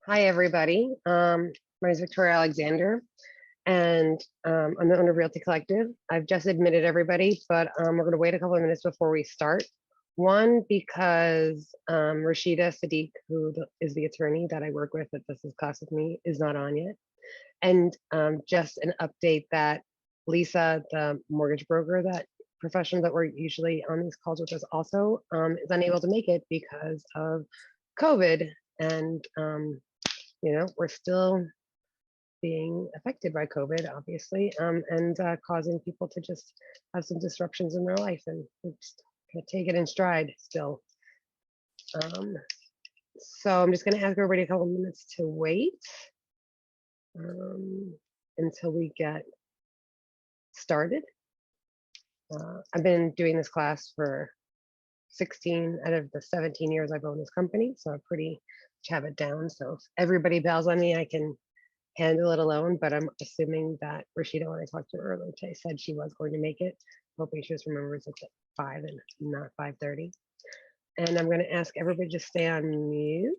Hi, everybody. My name is Victoria Alexander, and I'm the owner of Realty Collective. I've just admitted everybody, but we're going to wait a couple of minutes before we start. One, because Rashida Sadiq, is the attorney that I work with that does this class with me, is not on yet. And just an update that Lisa, the mortgage broker that professional that we're usually on these calls with us also is unable to make it because of COVID. And we're still being affected by COVID, obviously, and causing people to just have some disruptions in their life, and we're just gonna take it in stride still. Um, so I'm just gonna ask everybody a couple minutes to wait until we get started. I've been doing this class for 16 out of the 17 years I've owned this company, so I pretty much have it down. So if everybody bails on me, I can handle it alone, but I'm assuming that Rashida, when I talked to her earlier today, said she was going to make it. Hoping she just remembers it's at 5 and not 5:30. And I'm going to ask everybody to stay on mute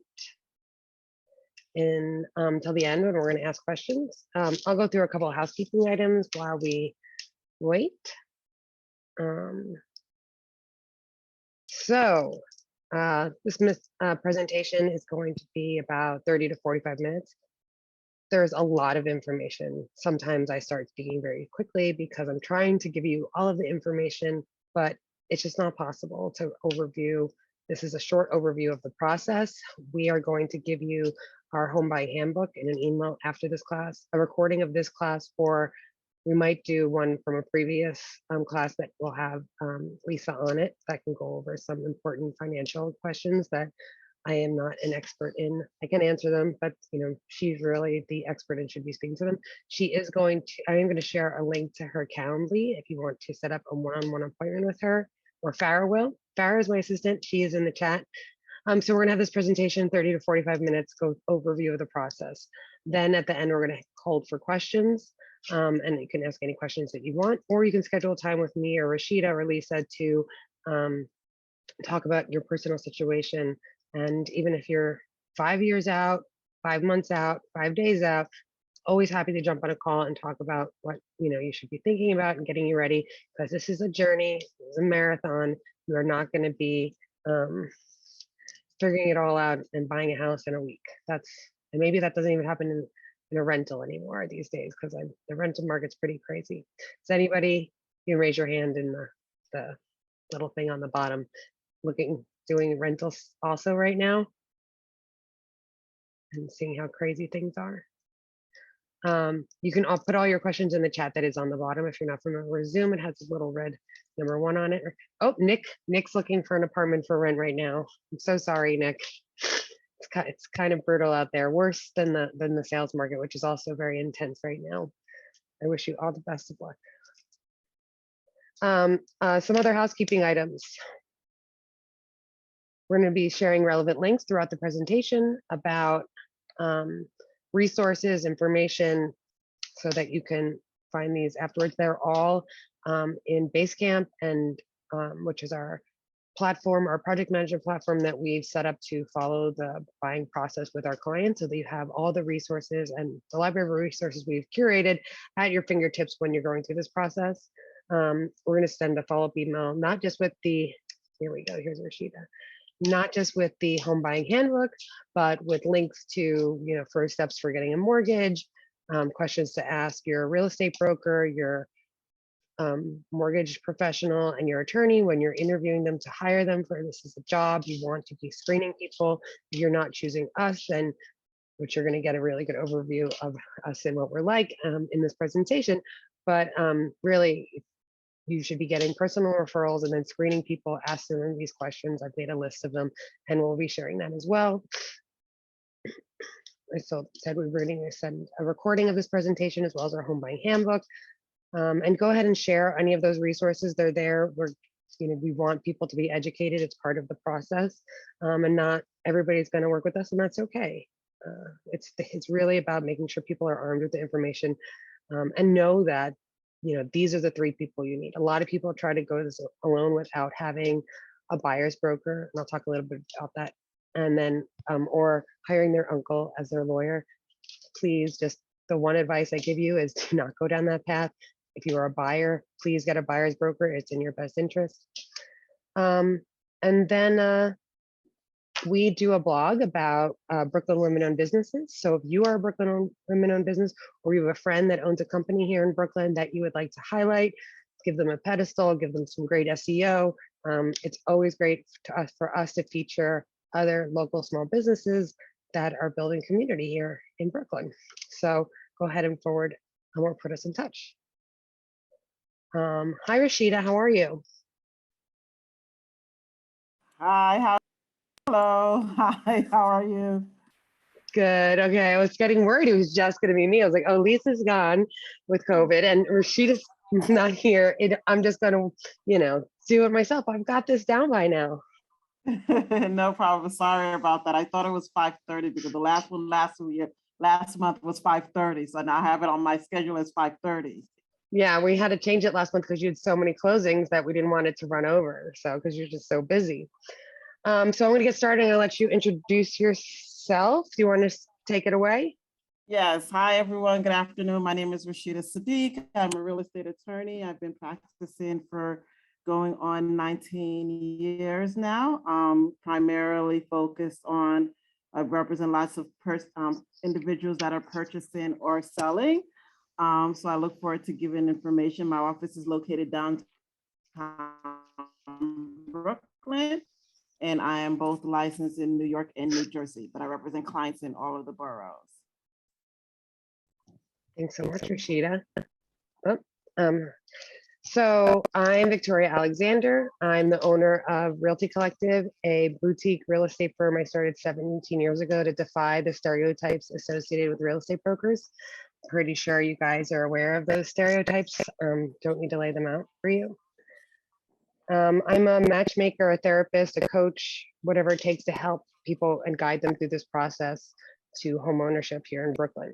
till the end when we're going to ask questions. I'll go through a couple of housekeeping items while we wait. This presentation is going to be about 30 to 45 minutes. There's a lot of information. Sometimes I start speaking very quickly because I'm trying to give you all of the information, but it's just not possible to overview. This is a short overview of the process. We are going to give you our home buying handbook in an email after this class, a recording of this class, or we might do one from a previous class that will have Lisa on it that can go over some important financial questions that I am not an expert in. I can answer them, but she's really the expert and should be speaking to them. I am going to share a link to her Calendly if you want to set up a one-on-one appointment with her, or Farah will. Farah is my assistant. She is in the chat. So we're gonna have this presentation, 30 to 45 minutes, go overview of the process. Then at the end, we're gonna hold for questions. And you can ask any questions that you want, or you can schedule time with me or Rashida or Lisa to talk about your personal situation. And even if you're 5 years out, 5 months out, 5 days out, always happy to jump on a call and talk about what you should be thinking about and getting you ready, because this is a journey, this is a marathon. You are not going to be figuring it all out and buying a house in a week. And maybe that doesn't even happen in a rental anymore these days, because the rental market's pretty crazy. Does anybody, you can raise your hand in the little thing on the bottom, doing rentals also right now and seeing how crazy things are. You can all put all your questions in the chat that is on the bottom. If you're not familiar with Zoom, it has a little red number 1 on it. Oh, Nick's looking for an apartment for rent right now. I'm so sorry, Nick. It's kind of brutal out there, worse than the sales market, which is also very intense right now. I wish you all the best of luck. Some other housekeeping items. We're going to be sharing relevant links throughout the presentation about resources, information, so that you can find these afterwards. They're all in Basecamp, and which is our platform, our project management platform that we've set up to follow the buying process with our clients, so that you have all the resources and the library of resources we've curated at your fingertips when you're going through this process. We're going to send a follow-up email, not just with here we go, here's Rashida, not just with the home buying handbook, but with links to first steps for getting a mortgage, questions to ask your real estate broker, your mortgage professional, and your attorney when you're interviewing them to hire them for this is a job. You want to be screening people. You're not choosing us, and which you're going to get a really good overview of us and what we're like in this presentation. But really, you should be getting personal referrals and then screening people, asking them these questions. I've made a list of them, and we'll be sharing that as well. I still said we were going to send a recording of this presentation as well as our home buying handbook. And go ahead and share any of those resources. They're there. We want people to be educated. It's part of the process, and not everybody's going to work with us, and that's okay. It's really about making sure people are armed with the information and know that these are the 3 people you need. A lot of people try to go this alone without having a buyer's broker, and I'll talk a little bit about that and then or hiring their uncle as their lawyer. Please, just the one advice I give you is do not go down that path. If you are a buyer, please get a buyer's broker. It's in your best interest. And then we do a blog about Brooklyn women-owned businesses. So if you are a Brooklyn women-owned business, or you have a friend that owns a company here in Brooklyn that you would like to highlight, give them a pedestal, give them some great SEO. It's always great for us to feature other local small businesses that are building community here in Brooklyn. So go ahead and forward or put us in touch. Hi, Rashida, how are you? Hi, hello. Hi, how are you? Good. Okay, I was getting worried it was just going to be me. I was like, oh, Lisa's gone with COVID and Rashida's not here. I'm just going to, do it myself. I've got this down by now. No problem. Sorry about that. I thought it was 5:30 because the last one last month was 5:30. So now I have it on my schedule as 5:30. Yeah, we had to change it last month because you had so many closings that we didn't want it to run over. So because you're just so busy. So I'm going to get started and I'll let you introduce yourself. Do you want to take it away? Yes. Hi, everyone. Good afternoon. My name is Rashida Sadiq. I'm a real estate attorney. I've been practicing for going on 19 years now, primarily focused on, I represent lots of individuals that are purchasing or selling. So I look forward to giving information. My office is located downtown Brooklyn, and I am both licensed in New York and New Jersey, but I represent clients in all of the boroughs. Thanks so much, Rashida. So I'm Victoria Alexander. I'm the owner of Realty Collective, a boutique real estate firm I started 17 years ago to defy the stereotypes associated with real estate brokers. Pretty sure you guys are aware of those stereotypes. Don't need to lay them out for you. I'm a matchmaker, a therapist, a coach, whatever it takes to help people and guide them through this process to home ownership here in Brooklyn.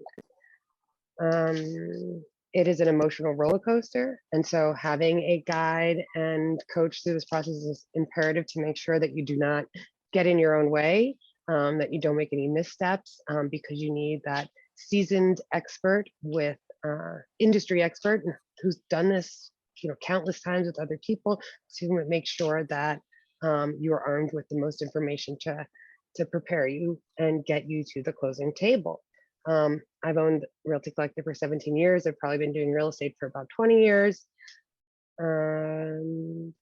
It is an emotional roller coaster. And so having a guide and coach through this process is imperative to make sure that you do not get in your own way, that you don't make any missteps, because you need that seasoned expert with industry expert who's done this countless times with other people to make sure that you are armed with the most information to prepare you and get you to the closing table. I've owned Realty Collective for 17 years. I've probably been doing real estate for about 20 years. And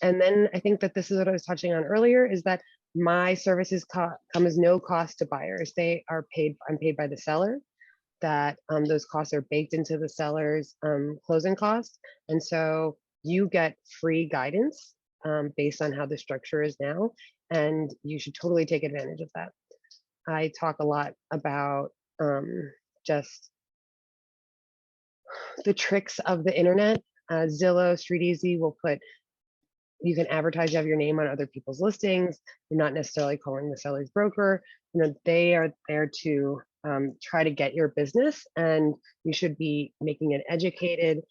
then I think that this is what I was touching on earlier, is that my services come as no cost to buyers. I'm paid by the seller, that those costs are baked into the seller's closing costs. And so you get free guidance based on how the structure is now, and you should totally take advantage of that. I talk a lot about just the tricks of the internet. Zillow, StreetEasy you can advertise, you have your name on other people's listings. You're not necessarily calling the seller's broker. They are there to try to get your business, and you should be making an educated,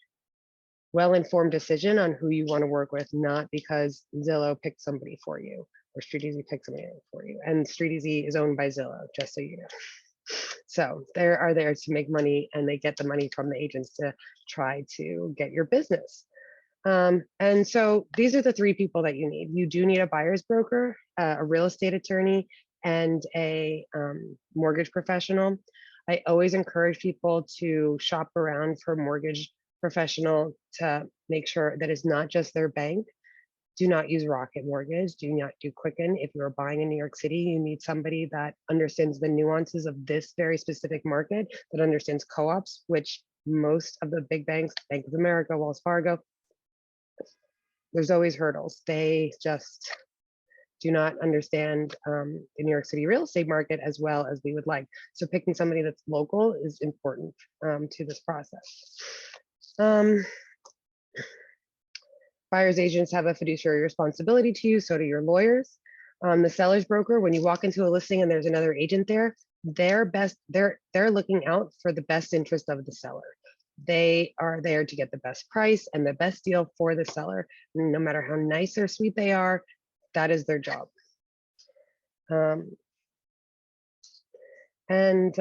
well-informed decision on who you want to work with, not because Zillow picked somebody for you or StreetEasy picked somebody for you. And StreetEasy is owned by Zillow, just so you know. So they are there to make money, and they get the money from the agents to try to get your business. And so these are the three people that you need. You do need a buyer's broker, a real estate attorney, and a mortgage professional. I always encourage people to shop around for a mortgage professional to make sure that it's not just their bank. Do not use Rocket Mortgage. Do not do Quicken. If you're buying in New York City, you need somebody that understands the nuances of this very specific market, that understands co-ops, which most of the big banks, Bank of America, Wells Fargo, there's always hurdles. They just do not understand the New York City real estate market as well as we would like. So picking somebody that's local is important to this process. Buyer's agents have a fiduciary responsibility to you, so do your lawyers. The seller's broker, when you walk into a listing and there's another agent there, they're looking out for the best interest of the seller. They are there to get the best price and the best deal for the seller. No matter how nice or sweet they are, that is their job. And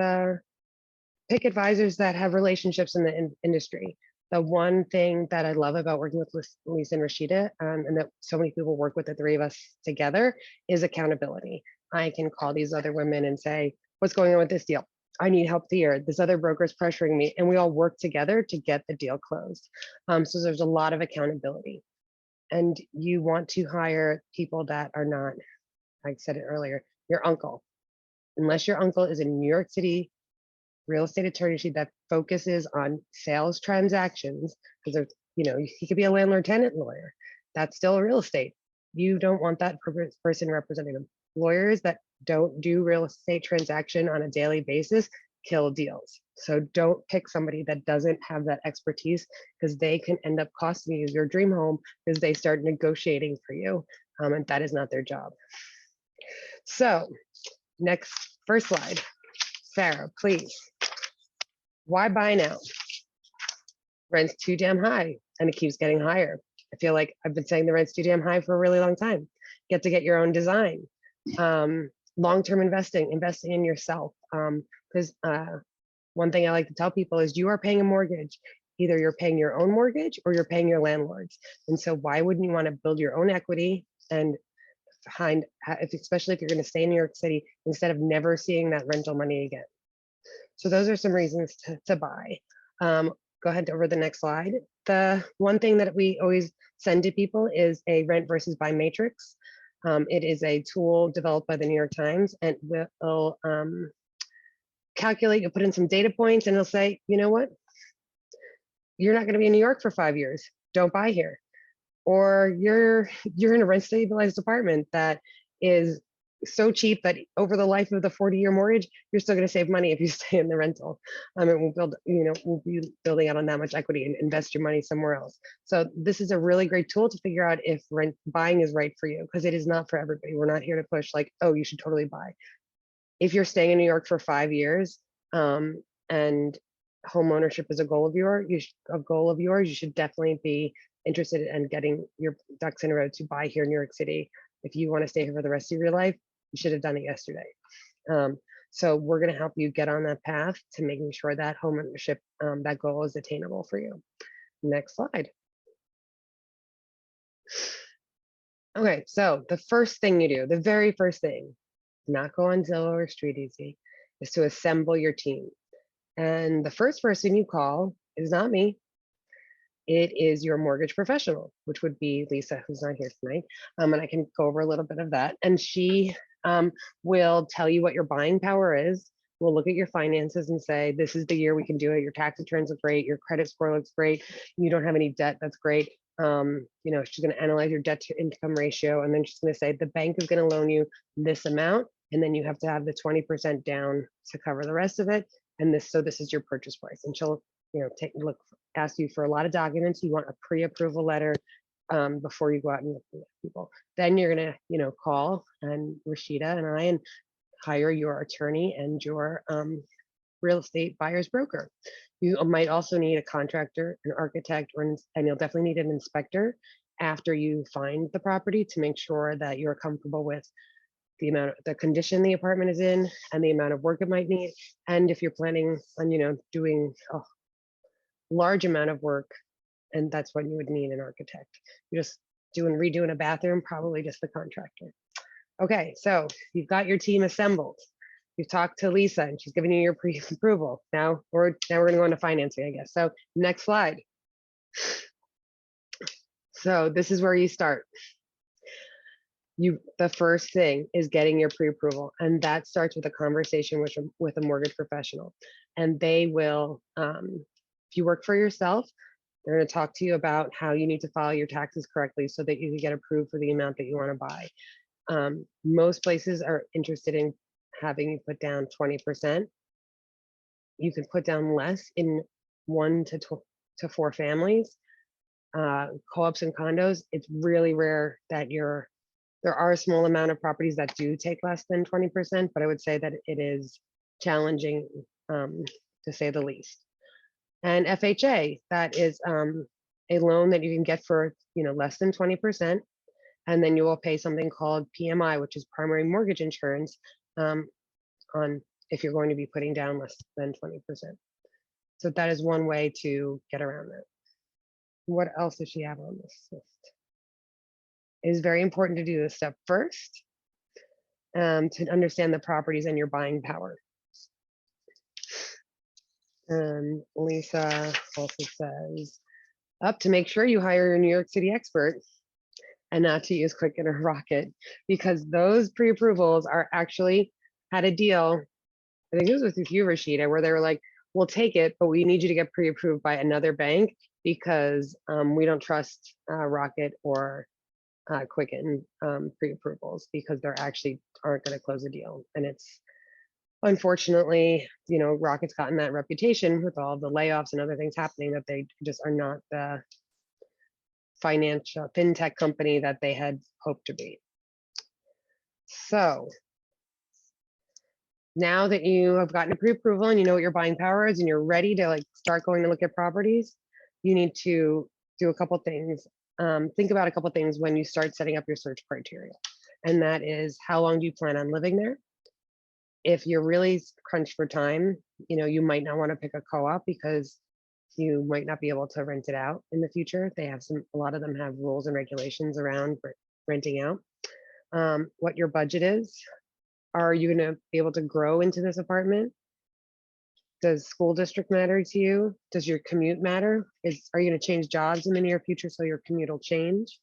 pick advisors that have relationships in the industry. The one thing that I love about working with Lisa and Rashida, and that so many people work with the three of us together, is accountability. I can call these other women and say, what's going on with this deal? I need help here. This other broker is pressuring me, and we all work together to get the deal closed. So there's a lot of accountability. And you want to hire people that are not, I said it earlier, your uncle. Unless your uncle is in New York City real estate attorney that focuses on sales transactions, because he could be a landlord tenant lawyer. That's still real estate. You don't want that person representing them. Lawyers that don't do real estate transaction on a daily basis kill deals. So don't pick somebody that doesn't have that expertise, because they can end up costing you your dream home because they start negotiating for you, and that is not their job. So first slide. Sarah, please. Why buy now? Rent's too damn high, and it keeps getting higher. I feel like I've been saying the rent's too damn high for a really long time. Get to get your own design. Long-term investing in yourself. Because one thing I like to tell people is you are paying a mortgage. Either you're paying your own mortgage or you're paying your landlord's. And so why wouldn't you want to build your own equity and especially if you're going to stay in New York City, instead of never seeing that rental money again? So those are some reasons to buy. Go ahead over the next slide. The one thing that we always send to people is a rent versus buy matrix. It is a tool developed by the New York Times, and will calculate, you'll put in some data points, and it'll say, you know what? You're not going to be in New York for 5 years. Don't buy here. Or you're in a rent stabilized apartment that is so cheap that over the life of the 40-year mortgage, you're still going to save money if you stay in the rental. We'll be building out on that much equity and invest your money somewhere else. So this is a really great tool to figure out if buying is right for you, because it is not for everybody. We're not here to push like, oh, you should totally buy. If you're staying in New York for 5 years, and home ownership is a goal of yours, you should definitely be interested in getting your ducks in a row to buy here in New York City. If you want to stay here for the rest of your life, you should have done it yesterday. So we're going to help you get on that path to making sure that home ownership, that goal is attainable for you. Next slide. Okay, so the first thing you do, the very first thing, not go on Zillow or StreetEasy, is to assemble your team. And the first person you call is not me. It is your mortgage professional, which would be Lisa, who's not here tonight. And I can go over a little bit of that. And she will tell you what your buying power is. We'll look at your finances and say, this is the year we can do it. Your tax returns look great. Your credit score looks great. You don't have any debt. That's great. She's going to analyze your debt to income ratio. And then she's going to say, the bank is going to loan you this amount. And then you have to have the 20% down to cover the rest of it. And this is your purchase price. And she'll ask you for a lot of documents. You want a pre-approval letter before you go out and look at people. Then you're gonna, call and Rashida and I and hire your attorney and your real estate buyer's broker. You might also need a contractor, an architect, and you'll definitely need an inspector after you find the property to make sure that you're comfortable with the condition the apartment is in and the amount of work it might need. And if you're planning on, doing a large amount of work, and that's when you would need an architect. You're just redoing a bathroom, probably just the contractor. Okay, so you've got your team assembled. You've talked to Lisa and she's giving you your pre-approval. Now we're gonna go into financing, I guess. So next slide. So this is where you start. The first thing is getting your pre-approval, and that starts with a conversation with a mortgage professional. And they will, if you work for yourself, they're going to talk to you about how you need to file your taxes correctly so that you can get approved for the amount that you want to buy. Most places are interested in having you put down 20%. You can put down less in 1 to 4 families. Co-ops and condos, it's really rare that there are a small amount of properties that do take less than 20%, but I would say that it is challenging, to say the least. And FHA, that is a loan that you can get for less than 20%, and then you will pay something called PMI, which is primary mortgage insurance, on if you're going to be putting down less than 20%. So that is one way to get around that. What else does she have on this list? It is very important to do this step first, to understand the properties and your buying power. Lisa also says, up to make sure you hire a New York City expert and not to use Quicken or Rocket, because those pre-approvals are actually had a deal. I think it was with you, Rashida, where they were like, we'll take it, but we need you to get pre-approved by another bank because we don't trust Rocket or Quicken pre-approvals because they're actually aren't going to close a deal. And it's unfortunately, Rocket's gotten that reputation with all the layoffs and other things happening that they just are not the financial fintech company that they had hoped to be. So now that you have gotten a pre-approval and you know what your buying power is and you're ready to start going to look at properties, you need to do a couple things. Think about a couple things when you start setting up your search criteria. And that is, how long do you plan on living there? If you're really crunched for time, you might not want to pick a co-op because you might not be able to rent it out in the future. They have a lot of them have rules and regulations around renting out. What your budget is. Are you going to be able to grow into this apartment? Does school district matter to you? Does your commute matter? Are you going to change jobs in the near future so your commute will change?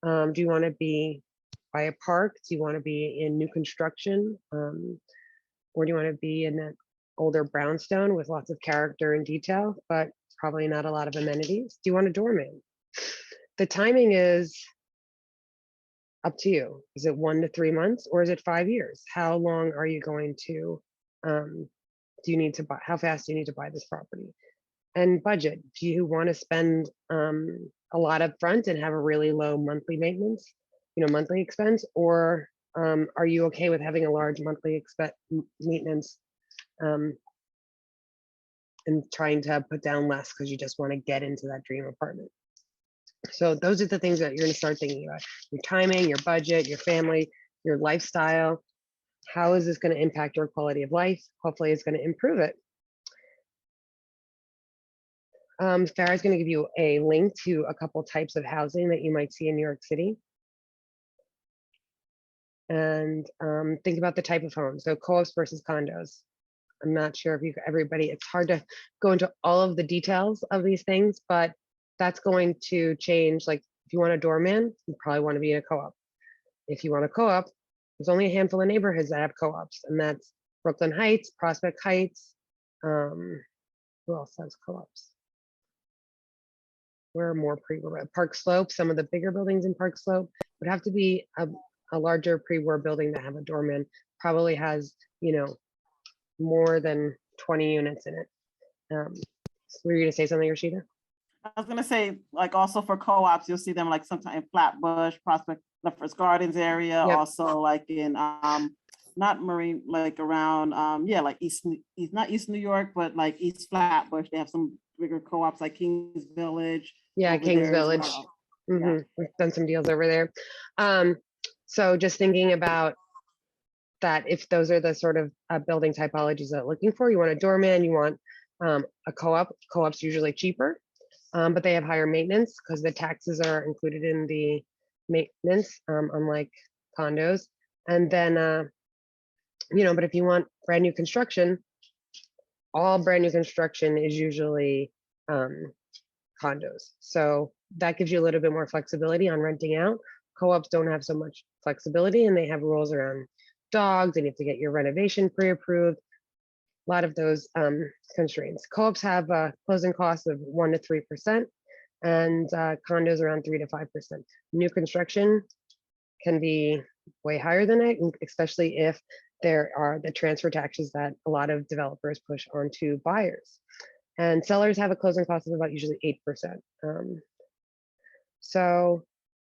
Do you want to be by a park? Do you want to be in new construction? Or do you want to be in an older brownstone with lots of character and detail, but probably not a lot of amenities? Do you want a doorman? The timing is up to you. Is it 1 to 3 months or is it 5 years? How long are you going to, do you need to buy, how fast do you need to buy this property? And budget, do you want to spend a lot up front and have a really low monthly maintenance, monthly expense? Or are you okay with having a large monthly maintenance and trying to put down less because you just want to get into that dream apartment? So those are the things that you're going to start thinking about: your timing, your budget, your family, your lifestyle. How is this going to impact your quality of life? Hopefully it's going to improve it. Farah's going to give you a link to a couple types of housing that you might see in New York City. And think about the type of home. So co-ops versus condos. I'm not sure if everybody, it's hard to go into all of the details of these things, but that's going to change. Like if you want a doorman, you probably want to be in a co-op. If you want a co-op, there's only a handful of neighborhoods that have co-ops, and that's Brooklyn Heights, Prospect Heights. Who else has co-ops? Where are more Park Slope? Some of the bigger buildings in Park Slope would have to be a larger pre-war building that have a doorman. Probably has, more than 20 units in it. Were you going to say something, Rashida? I was going to say, also for co-ops, you'll see them sometimes in Flatbush, Prospect, Lefferts Gardens area, yep. Also in not Marine, around East, not East New York, but East Flatbush. They have some bigger co-ops like Kings Village. Yeah, Kings Village. Well. Yeah. We've done some deals over there. So just thinking about that, if those are the sort of building typologies that I'm looking for, you want a doorman, you want a co-op. Co-op's usually cheaper, but they have higher maintenance because the taxes are included in the maintenance, unlike condos. And then, but if you want brand new construction, all brand new construction is usually condos. So that gives you a little bit more flexibility on renting out. Co-ops don't have so much flexibility, and they have rules around dogs, and you have to get your renovation pre-approved. A lot of those constraints. Co-ops have closing costs of 1 to 3%, and condos around 3 to 5%. New construction can be way higher than that, especially if there are the transfer taxes that a lot of developers push onto buyers. And sellers have a closing cost of about usually 8%. So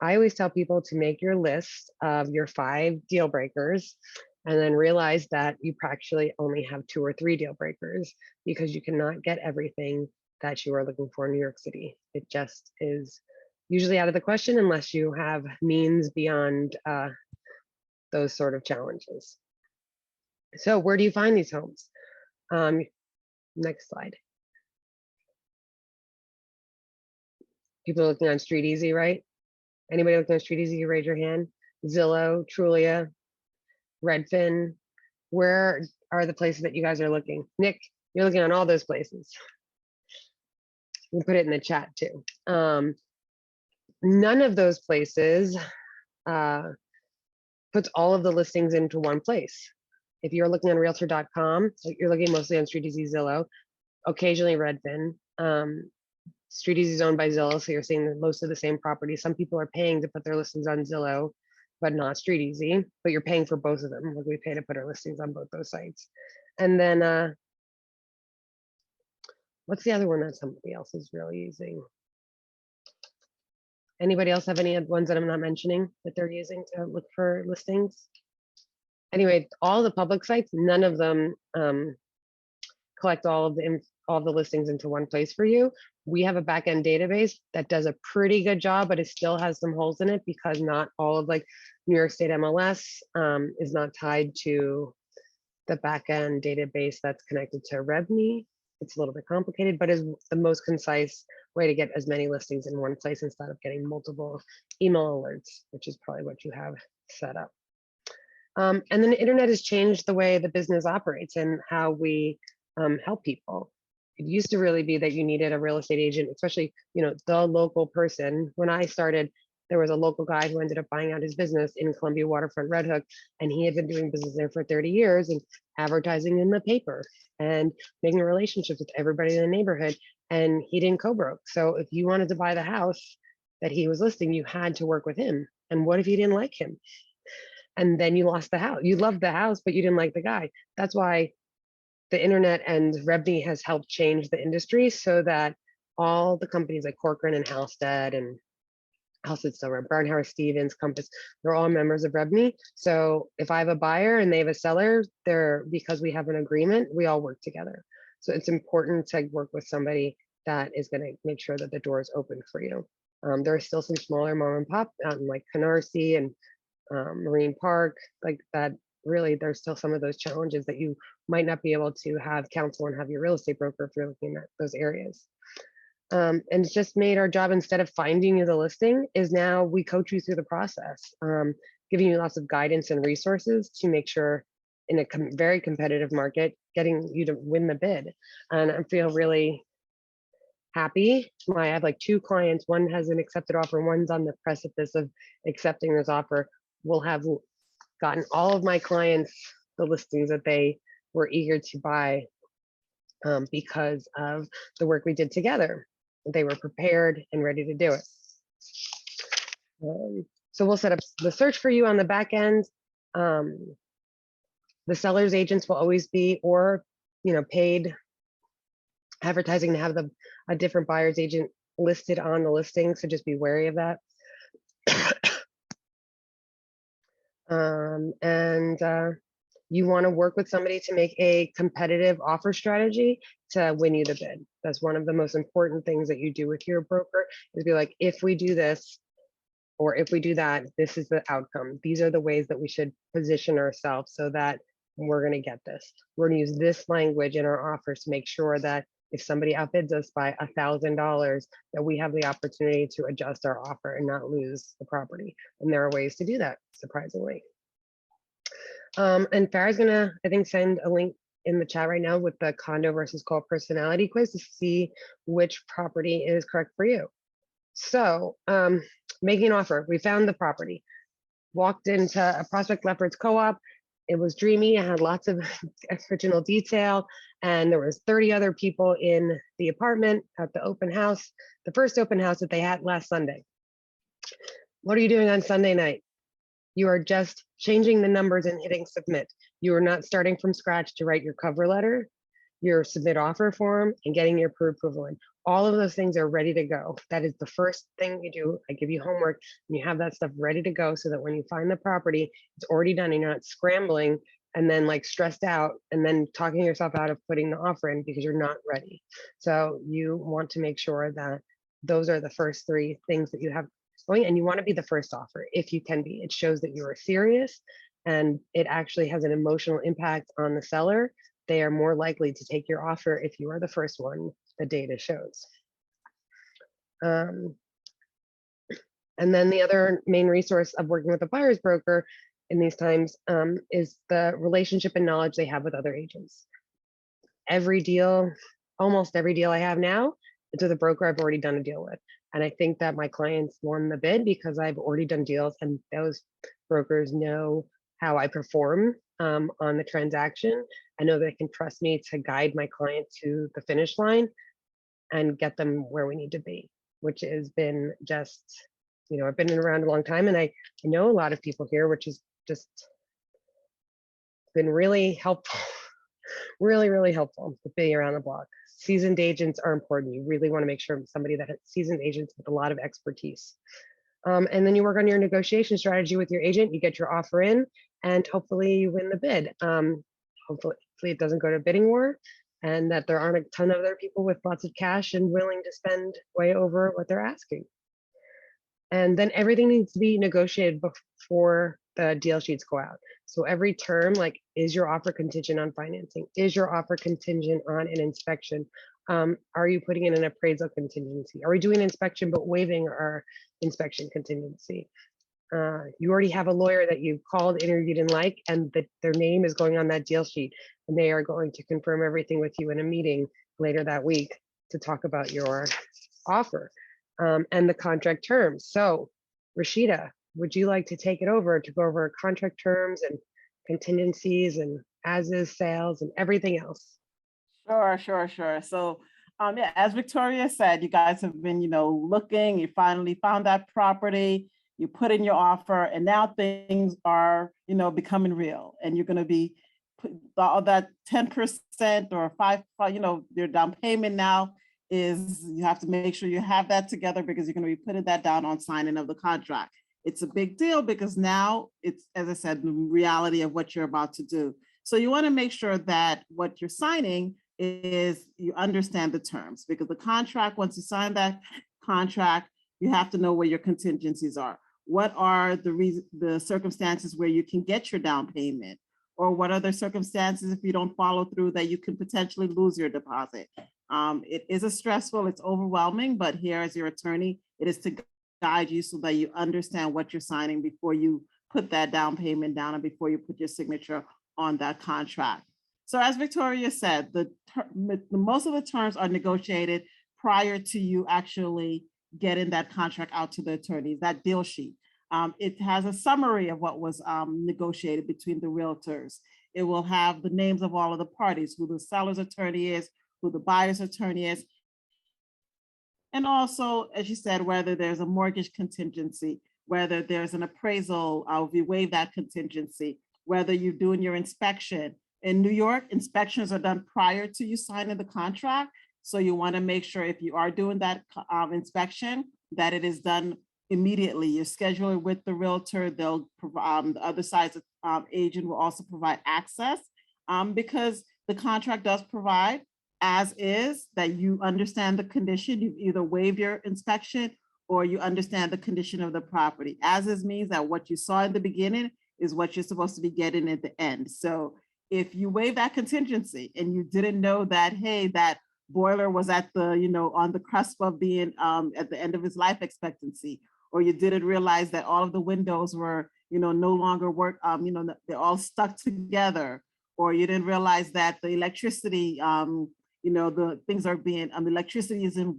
I always tell people to make your list of your 5 deal breakers, and then realize that you actually only have 2 or 3 deal breakers because you cannot get everything that you are looking for in New York City. It just is usually out of the question unless you have means beyond those sort of challenges. So where do you find these homes? Next slide. People are looking on Street Easy, right? Anybody looking on Street Easy, you raise your hand. Zillow, Trulia, Redfin. Where are the places that you guys are looking? Nick, you're looking on all those places. You can put it in the chat too. None of those places puts all of the listings into one place. If you're looking on realtor.com, you're looking mostly on Street Easy, Zillow, occasionally Redfin. Street Easy is owned by Zillow, so you're seeing most of the same properties. Some people are paying to put their listings on Zillow, but not Street Easy, but you're paying for both of them. Like we pay to put our listings on both those sites. And then what's the other one that somebody else is really using? Anybody else have any ones that I'm not mentioning that they're using to look for listings? Anyway, all the public sites, none of them collect all of the listings into one place for you. We have a backend database that does a pretty good job, but it still has some holes in it because not all of like New York State MLS is not tied to the backend database that's connected to RevMe. It's a little bit complicated, but is the most concise way to get as many listings in one place instead of getting multiple email alerts, which is probably what you have set up. And then the internet has changed the way the business operates and how we help people. It used to really be that you needed a real estate agent, especially, the local person. When I started, there was a local guy who ended up buying out his business in Columbia Waterfront, Red Hook, and he had been doing business there for 30 years and advertising in the paper and making relationships with everybody in the neighborhood. And he didn't co-broke. So if you wanted to buy the house that he was listing, you had to work with him. And what if you didn't like him? And then you lost the house. You loved the house, but you didn't like the guy. That's why the internet and RevMe has helped change the industry so that all the companies like Corcoran and Halstead and Brown Harris Stevens, Compass, they're all members of RevMe. So if I have a buyer and they have a seller, because we have an agreement, we all work together. So it's important to work with somebody that is going to make sure that the door is open for you. There are still some smaller mom and pop out in like Canarsie and Marine Park, like that. Really, there's still some of those challenges that you might not be able to have counsel and have your real estate broker if you're looking at those areas. And it's just made our job, instead of finding you the listing, is now we coach you through the process, giving you lots of guidance and resources to make sure in a very competitive market, getting you to win the bid. And I feel really happy. I have like 2 clients, one has an accepted offer, one's on the precipice of accepting this offer. We'll have gotten all of my clients the listings that they were eager to buy because of the work we did together. They were prepared and ready to do it. So we'll set up the search for you on the back end. The seller's agents will always be, or paid advertising to have a different buyer's agent listed on the listing. So just be wary of that. You want to work with somebody to make a competitive offer strategy to win you the bid. That's one of the most important things that you do with your broker, is be like, if we do this, or if we do that, this is the outcome. These are the ways that we should position ourselves so that we're going to get this. We're going to use this language in our offers to make sure that if somebody outbids us by $1,000, that we have the opportunity to adjust our offer and not lose the property. And there are ways to do that, surprisingly. And Farah's gonna, I think, send a link in the chat right now with the condo versus co-op personality quiz to see which property is correct for you. So making an offer, we found the property, walked into a Prospect Lefferts co-op. It was dreamy, it had lots of original detail, and there was 30 other people in the apartment at the open house, the first open house that they had last Sunday. What are you doing on Sunday night? You are just changing the numbers and hitting submit. You are not starting from scratch to write your cover letter, your submit offer form, and getting your pre-approval in. All of those things are ready to go. That is the first thing you do. I give you homework and you have that stuff ready to go so that when you find the property, it's already done and you're not scrambling and then like stressed out and then talking yourself out of putting the offer in because you're not ready. So you want to make sure that those are the first three things that you have going, and you want to be the first offer if you can be. It shows that you are serious and it actually has an emotional impact on the seller. They are more likely to take your offer if you are the first one, the data shows. Um, and then the other main resource of working with a buyer's broker in these times is the relationship and knowledge they have with other agents. Every deal, almost every deal I have now, it's with a broker I've already done a deal with. And I think that my clients won the bid because I've already done deals and those brokers know how I perform on the transaction. I know they can trust me to guide my client to the finish line and get them where we need to be, which has been just, I've been around a long time and I know a lot of people here, which has just been really helpful, really, really helpful to being around the block. Seasoned agents are important. You really want to make sure somebody that has seasoned agents with a lot of expertise. And then you work on your negotiation strategy with your agent, you get your offer in, and hopefully you win the bid. Hopefully it doesn't go to bidding war and that there aren't a ton of other people with lots of cash and willing to spend way over what they're asking. And then everything needs to be negotiated before the deal sheets go out. So every term, like, is your offer contingent on financing? Is your offer contingent on an inspection? Are you putting in an appraisal contingency? Are we doing inspection but waiving our inspection contingency? You already have a lawyer that you called, interviewed, and like, and their name is going on that deal sheet, and they are going to confirm everything with you in a meeting later that week to talk about your offer and the contract terms. So, Rashida, would you like to take it over to go over contract terms and contingencies and as-is sales and everything else? Sure. So, yeah, as Victoria said, you guys have been, looking, you finally found that property, you put in your offer, and now things are, becoming real. And you're going to be all that 10% or 5%, your down payment now is, you have to make sure you have that together because you're going to be putting that down on signing of the contract. It's a big deal because now it's, as I said, the reality of what you're about to do. So you want to make sure that what you're signing is you understand the terms, because the contract, once you sign that contract, you have to know where your contingencies are. What are the circumstances where you can get your down payment? Or what are the circumstances if you don't follow through that you can potentially lose your deposit? It is it's overwhelming, but here as your attorney, it is to guide you so that you understand what you're signing before you put that down payment down and before you put your signature on that contract. So as Victoria said, most of the terms are negotiated prior to you actually getting that contract out to the attorneys, that deal sheet. It has a summary of what was negotiated between the realtors. It will have the names of all of the parties, who the seller's attorney is, who the buyer's attorney is, and also, as you said, whether there's a mortgage contingency, whether there's an appraisal, if you waive that contingency, whether you're doing your inspection. In New York, inspections are done prior to you signing the contract. So you want to make sure if you are doing that inspection, that it is done immediately. You schedule it with the realtor. They'll provide, the other side's agent will also provide access because the contract does provide as is that you understand the condition. You either waive your inspection or you understand the condition of the property. As is means that what you saw in the beginning is what you're supposed to be getting at the end. So if you waive that contingency and you didn't know that, hey, that boiler was at the, on the cusp of being at the end of its life expectancy, or you didn't realize that all of the windows were, no longer work, they're all stuck together, or you didn't realize that the electricity, the things are being, the electricity isn't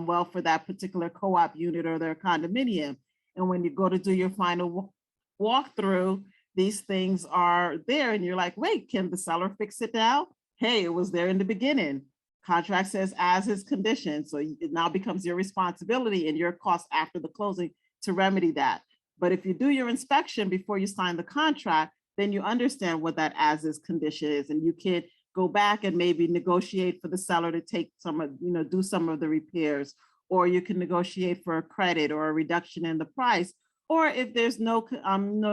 well for that particular co-op unit or their condominium. And when you go to do your final walkthrough, these things are there and you're like, wait, can the seller fix it now? Hey, it was there in the beginning. Contract says as is condition. So it now becomes your responsibility and your cost after the closing to remedy that. But if you do your inspection before you sign the contract, then you understand what that as is condition is. And you can go back and maybe negotiate for the seller to take some of, do some of the repairs, or you can negotiate for a credit or a reduction in the price. Or if there's no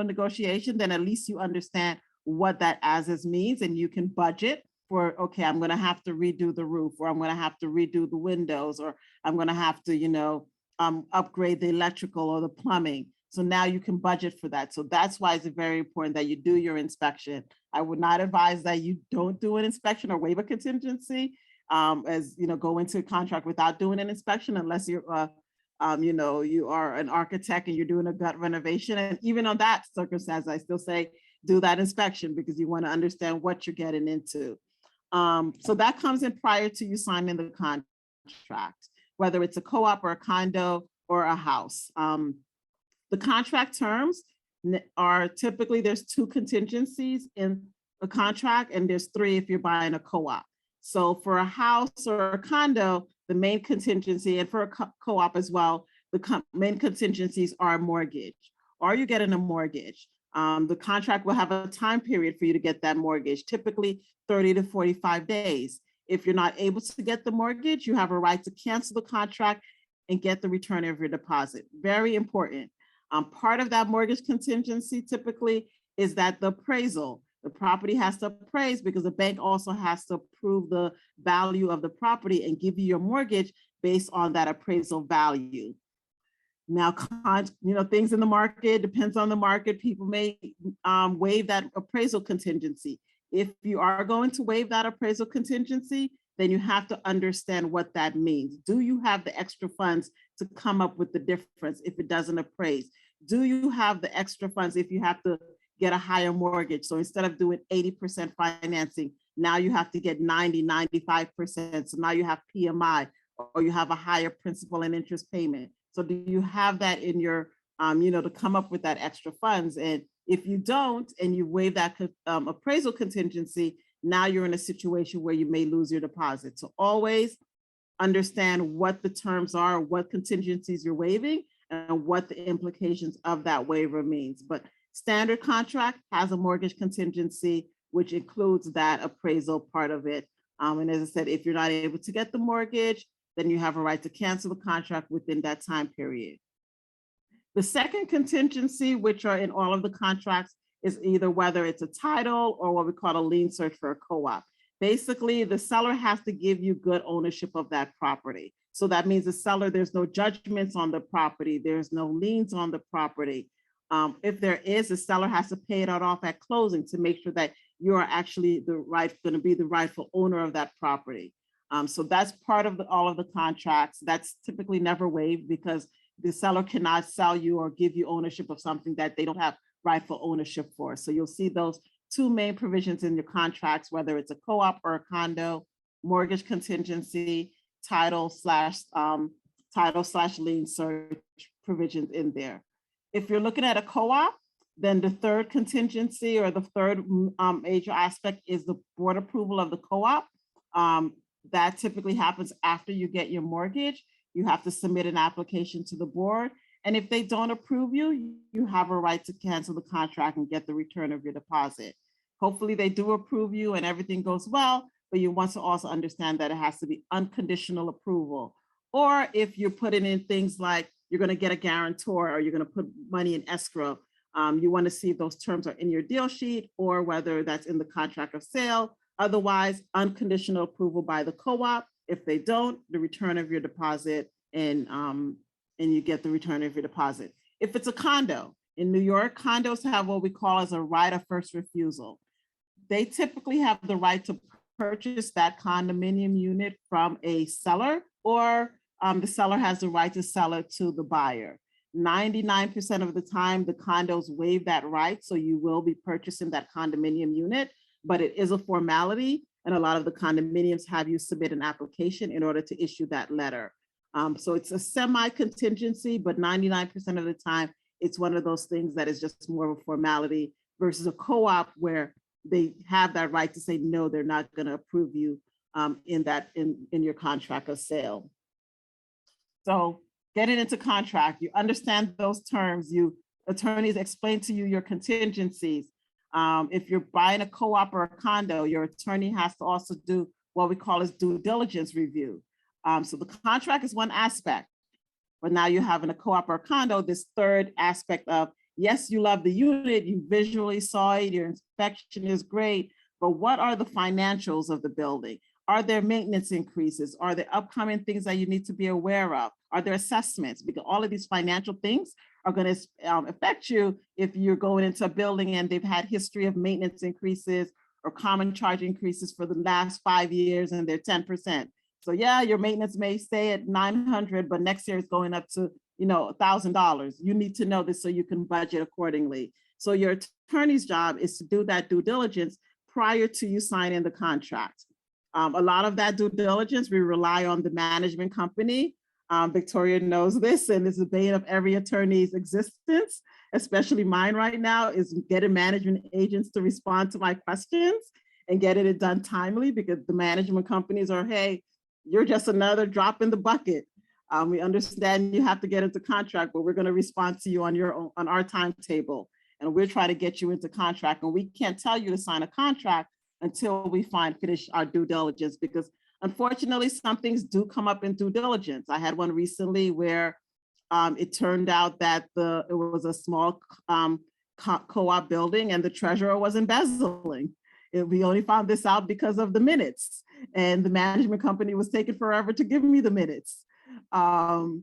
negotiation, then at least you understand what that as is means, and you can budget for, okay, I'm gonna have to redo the roof, or I'm gonna have to redo the windows, or I'm gonna have to, upgrade the electrical or the plumbing. So now you can budget for that. So that's why it's very important that you do your inspection. I would not advise that you don't do an inspection or waive a contingency, go into a contract without doing an inspection unless you're you are an architect and you're doing a gut renovation. And even on that circumstance, I still say do that inspection because you want to understand what you're getting into. So that comes in prior to you signing the contract, whether it's a co-op or a condo or a house. The contract terms are typically, there's 2 contingencies in a contract and there's 3 if you're buying a co-op. So for a house or a condo, the main contingency, and for a co-op as well, the main contingencies are a mortgage. Are you getting a mortgage? The contract will have a time period for you to get that mortgage, typically 30 to 45 days. If you're not able to get the mortgage, you have a right to cancel the contract and get the return of your deposit. Very important. Part of that mortgage contingency typically is that the appraisal, the property has to appraise because the bank also has to approve the value of the property and give you your mortgage based on that appraisal value. Now, things in the market, depends on the market, people may waive that appraisal contingency. If you are going to waive that appraisal contingency, then you have to understand what that means. Do you have the extra funds to come up with the difference if it doesn't appraise? Do you have the extra funds if you have to get a higher mortgage? So instead of doing 80% financing, now you have to get 90, 95%. So now you have PMI, or you have a higher principal and interest payment. So do you have that in your, to come up with that extra funds? And if you don't, and you waive that appraisal contingency, now you're in a situation where you may lose your deposit. So always understand what the terms are, what contingencies you're waiving, and what the implications of that waiver means. But standard contract has a mortgage contingency, which includes that appraisal part of it. And as I said, if you're not able to get the mortgage, then you have a right to cancel the contract within that time period. The second contingency, which are in all of the contracts, is either whether it's a title or what we call a lien search for a co-op. Basically, the seller has to give you good ownership of that property. So that means the seller, there's no judgments on the property, there's no liens on the property. If there is, the seller has to pay it out off at closing to make sure that you are actually going to be the rightful owner of that property. So that's part of all of the contracts. That's typically never waived because the seller cannot sell you or give you ownership of something that they don't have rightful ownership for. So you'll see those 2 main provisions in your contracts, whether it's a co-op or a condo, mortgage contingency, title slash lien search provisions in there. If you're looking at a co-op, then the third contingency or the third major aspect is the board approval of the co-op. That typically happens after you get your mortgage. You have to submit an application to the board. And if they don't approve you, you have a right to cancel the contract and get the return of your deposit. Hopefully they do approve you and everything goes well, but you want to also understand that it has to be unconditional approval. Or if you're putting in things like you're going to get a guarantor or you're going to put money in escrow, you want to see if those terms are in your deal sheet or whether that's in the contract of sale. Otherwise, unconditional approval by the co-op. If they don't, the return of your deposit and you get the return of your deposit. If it's a condo, in New York, condos have what we call as a right of first refusal. They typically have the right to purchase that condominium unit from a seller, or the seller has the right to sell it to the buyer. 99% of the time, the condos waive that right, so you will be purchasing that condominium unit, but it is a formality, and a lot of the condominiums have you submit an application in order to issue that letter. So it's a semi-contingency, but 99% of the time, it's one of those things that is just more of a formality versus a co-op where they have that right to say, no, they're not going to approve you in your contract of sale. So getting into contract, you understand those terms, attorneys explain to you your contingencies. If you're buying a co-op or a condo, your attorney has to also do what we call as due diligence review. So the contract is one aspect, but now you're having a co-op or a condo, this third aspect of Yes, you love the unit, you visually saw it, your inspection is great, but what are the financials of the building? Are there maintenance increases? Are there upcoming things that you need to be aware of? Are there assessments? Because all of these financial things are going to affect you if you're going into a building and they've had history of maintenance increases or common charge increases for the last 5 years and they're 10%. So yeah, your maintenance may stay at 900, but next year it's going up to, $1,000. You need to know this so you can budget accordingly. So your attorney's job is to do that due diligence prior to you signing the contract. A lot of that due diligence, we rely on the management company. Victoria knows this, and it's the bane of every attorney's existence, especially mine right now, is getting management agents to respond to my questions and getting it done timely, because the management companies are, hey, you're just another drop in the bucket. We understand you have to get into contract, but we're going to respond to you on your own, on our timetable, and we're trying to get you into contract. And we can't tell you to sign a contract until we finish our due diligence, because unfortunately, some things do come up in due diligence. I had one recently where it turned out that it was a small co-op building and the treasurer was embezzling. We only found this out because of the minutes, and the management company was taking forever to give me the minutes. So,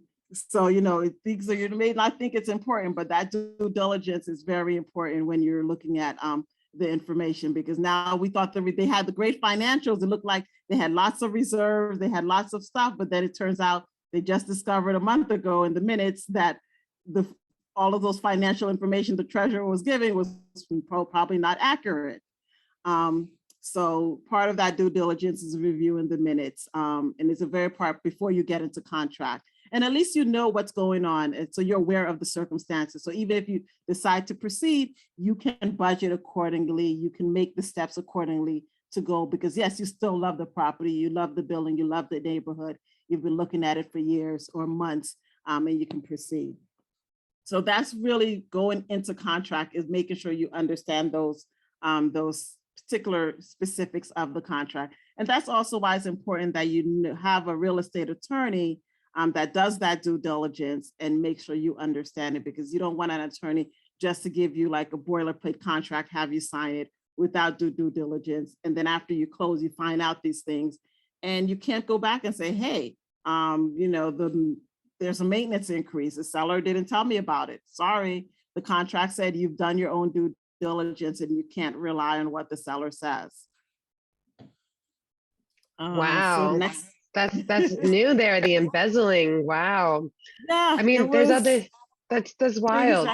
things you may not think it's important, but that due diligence is very important when you're looking at the information, because now we thought that they had the great financials. It looked like they had lots of reserves, they had lots of stuff, but then it turns out they just discovered a month ago in the minutes that all of those financial information the treasurer was giving was probably not accurate. So part of that due diligence is reviewing the minutes, and it's a very part before you get into contract. And at least you know what's going on, and so you're aware of the circumstances. So even if you decide to proceed, you can budget accordingly. You can make the steps accordingly to go, because yes, you still love the property, you love the building, you love the neighborhood. You've been looking at it for years or months, and you can proceed. So that's really going into contract, is making sure you understand those particular specifics of the contract. And that's also why it's important that you have a real estate attorney that does that due diligence and make sure you understand it, because you don't want an attorney just to give you like a boilerplate contract, have you sign it without due diligence. And then after you close, you find out these things and you can't go back and say, hey, there's a maintenance increase. The seller didn't tell me about it. Sorry, the contract said you've done your own due diligence and you can't rely on what the seller says. Wow. So next. That's new there, the embezzling. Wow. Yeah, I mean, there's other, that's wild.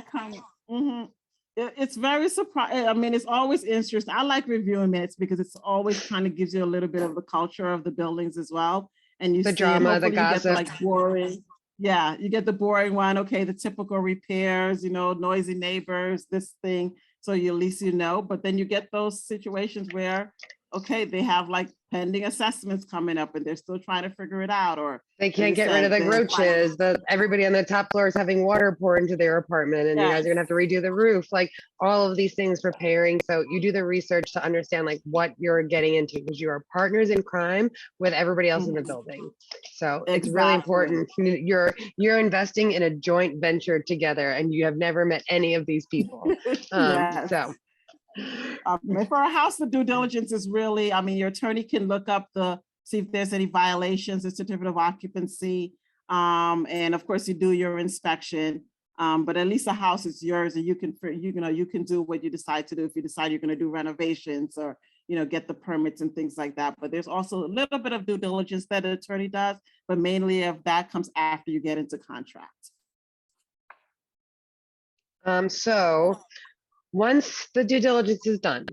It's very surprising. I mean, it's always interesting. I like reviewing minutes because it's always kind of gives you a little bit of the culture of the buildings as well. And you The see, drama, the hopefully you get the, gossip. like boring. Yeah, you get the boring one. Okay, the typical repairs, noisy neighbors, this thing. So you at least but then you get those situations where, okay, they have like pending assessments coming up and they're still trying to figure it out, or They can't get rid of the roaches. Everybody on the top floor is having water poured into their apartment, and you guys are gonna have to redo the roof. Like all of these things preparing. So you do the research to understand like what you're getting into, because you are partners in crime with everybody else in the building. So it's really important. You're investing in a joint venture together, and you have never met any of these people. So. For a house, the due diligence is really, your attorney can look up see if there's any violations, the certificate of occupancy. And of course you do your inspection, but at least the house is yours and you can do what you decide to do. If you decide you're going to do renovations or, get the permits and things like that. But there's also a little bit of due diligence that an attorney does, but mainly of that comes after you get into contract. So once the due diligence is done